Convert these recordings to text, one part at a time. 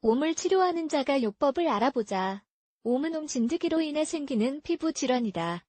옴을 치료하는 자가 요법을 알아보자. 옴은 옴 진드기로 인해 생기는 피부 질환이다.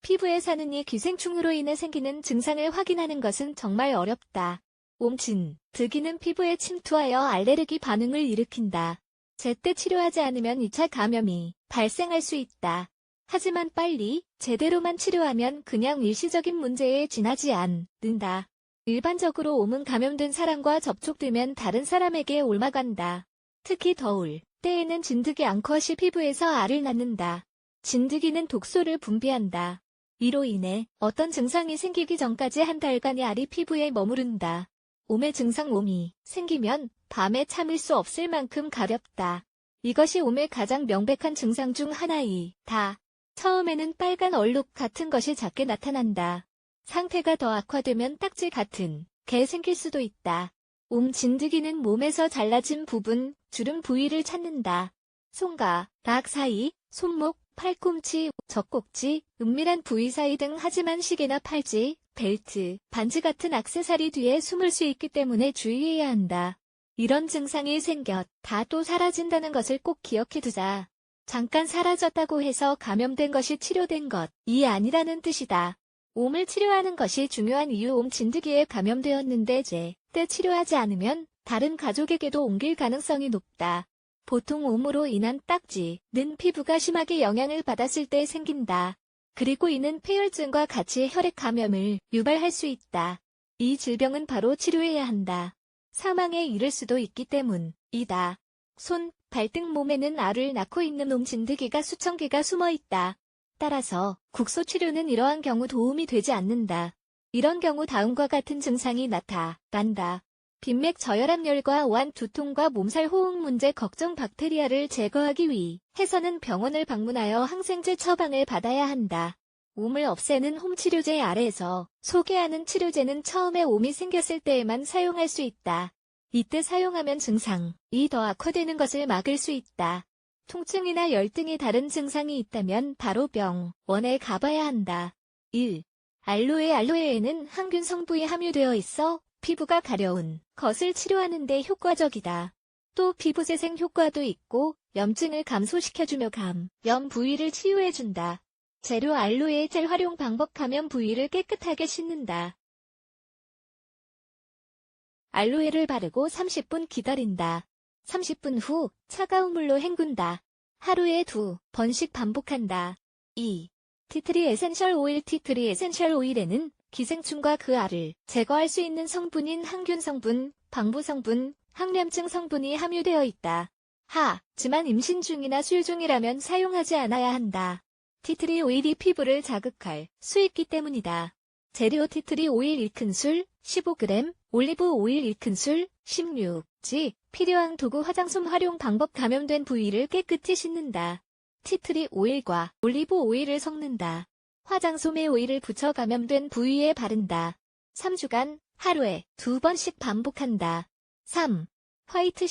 피부에 사는 이 기생충으로 인해 생기는 증상을 확인하는 것은 정말 어렵다. 옴 진드기는 피부에 침투하여 알레르기 반응을 일으킨다. 제때 치료하지 않으면 2차 감염이 발생할 수 있다. 하지만 빨리, 제대로만 치료하면 그냥 일시적인 문제에 지나지 않는다. 일반적으로 옴은 감염된 사람과 접촉되면 다른 사람에게 옮아간다. 특히 더울 때에는 진드기 앙컷이 피부에서 알을 낳는다. 진드기는 독소를 분비한다. 이로 인해 어떤 증상이 생기기 전까지 한 달간의 알이 피부에 머무른다. 옴의 증상 옴이 생기면 밤에 참을 수 없을 만큼 가렵다. 이것이 옴의 가장 명백한 증상 중 하나이다. 처음에는 빨간 얼룩 같은 것이 작게 나타난다. 상태가 더 악화되면 딱지 같은 게 생길 수도 있다. 옴 진드기는 몸에서 잘라진 부분, 주름 부위를 찾는다. 손과 락 사이, 손목, 팔꿈치, 젖꼭지, 은밀한 부위 사이 등 하지만 시계나 팔찌, 벨트, 반지 같은 액세서리 뒤에 숨을 수 있기 때문에 주의해야 한다. 이런 증상이 생겼다 또 사라진다는 것을 꼭 기억해두자. 잠깐 사라졌다고 해서 감염된 것이 치료된 것이 아니라는 뜻이다. 옴을 치료하는 것이 중요한 이유 옴 진드기에 감염되었는데 제때 치료하지 않으면 다른 가족에게도 옮길 가능성이 높다. 보통 옴으로 인한 딱지는 피부가 심하게 영향을 받았을 때 생긴다. 그리고 이는 폐혈증과 같이 혈액 감염을 유발할 수 있다. 이 질병은 바로 치료해야 한다. 사망에 이를 수도 있기 때문이다. 손, 발등 몸에는 알을 낳고 있는 옴 진드기가 수천 개가 숨어 있다. 따라서 국소 치료는 이러한 경우 도움이 되지 않는다. 이런 경우 다음과 같은 증상이 나타난다. 빈맥 저혈압열과 오한 두통과 몸살 호흡 문제 걱정 박테리아를 제거하기 위해서는 병원을 방문하여 항생제 처방을 받아야 한다. 옴을 없애는 홈치료제 아래에서 소개하는 치료제는 처음에 옴이 생겼을 때에만 사용할 수 있다. 이때 사용하면 증상이 더 악화되는 것을 막을 수 있다. 통증이나 열등이 다른 증상이 있다면 바로 병원에 가봐야 한다. 1. 알로에에는 항균 성분이 함유되어 있어 피부가 가려운 것을 치료하는 데 효과적이다. 또 피부재생 효과도 있고 염증을 감소시켜주며 감염 부위를 치유해준다. 재료 알로에 젤 활용 방법 감염 부위를 깨끗하게 씻는다. 알로에를 바르고 30분 기다린다. 30분 후 차가운 물로 헹군다. 하루에 2번씩 반복한다. 2. 티트리 에센셜 오일 티트리 에센셜 오일에는 기생충과 그 알을 제거할 수 있는 성분인 항균 성분, 방부 성분, 항염증 성분이 함유되어 있다. 하지만 임신 중이나 수유 중이라면 사용하지 않아야 한다. 티트리 오일이 피부를 자극할 수 있기 때문이다. 재료 티트리 오일 1큰술, 15g, 올리브 오일 1큰술, 16g, 필요한 도구 화장솜 활용 방법 감염된 부위를 깨끗이 씻는다. 티트리 오일과 올리브 오일을 섞는다. 화장솜에 오일을 붙여 감염된 부위에 바른다. 3주간 하루에 2번씩 반복한다. 3. 화이트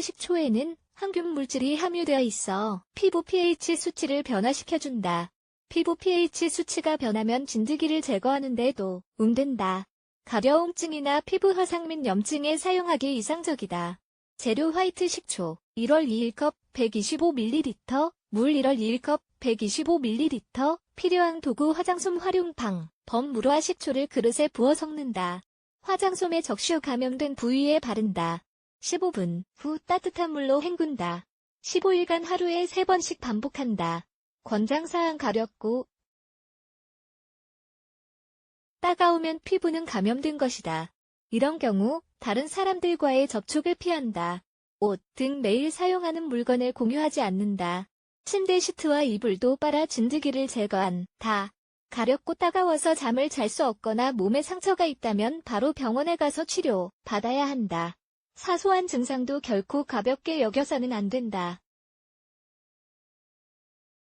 식초에는 항균 물질이 함유되어 있어 피부 pH 수치를 변화시켜준다. 피부 pH 수치가 변하면 진드기를 제거하는 데도 도움된다. 가려움증이나 피부 화상 및 염증에 사용하기 이상적이다. 재료 화이트 식초 1월 2일컵 125ml, 물 1월 2일컵 125ml, 필요한 도구 화장솜 활용 방법 물화 식초를 그릇에 부어 섞는다. 화장솜에 적셔 감염된 부위에 바른다. 15분 후 따뜻한 물로 헹군다. 15일간 하루에 3번씩 반복한다. 권장사항 가렵고 따가우면 피부는 감염된 것이다. 이런 경우 다른 사람들과의 접촉을 피한다. 옷 등 매일 사용하는 물건을 공유하지 않는다. 침대 시트와 이불도 빨아 진드기를 제거한다. 가렵고 따가워서 잠을 잘 수 없거나 몸에 상처가 있다면 바로 병원에 가서 치료 받아야 한다. 사소한 증상도 결코 가볍게 여겨서는 안 된다.